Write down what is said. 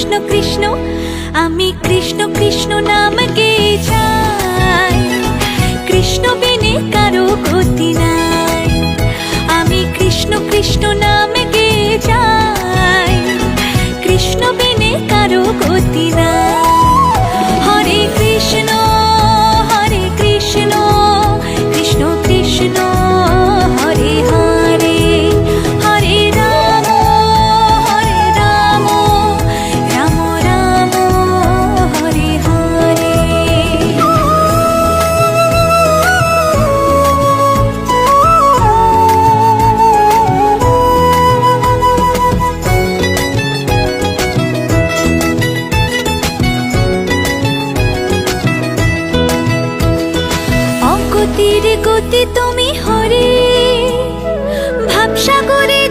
কৃষ্ণ কৃষ্ণ, আমি কৃষ্ণ কৃষ্ণ নাম গেয়ে যাই। কৃষ্ণ বিনে কারো গতি নাই, আমি কৃষ্ণ কৃষ্ণ নাম গেয়ে যাই। কৃষ্ণ বিনে কারো গতি নাই। হরে কৃষ্ণ হরে কৃষ্ণ, কৃষ্ণ কৃষ্ণ হরে হরে, হরে রাম রাম রাম হরে হরে। অগতির গতি তুমি হরে, ভাবসাগরে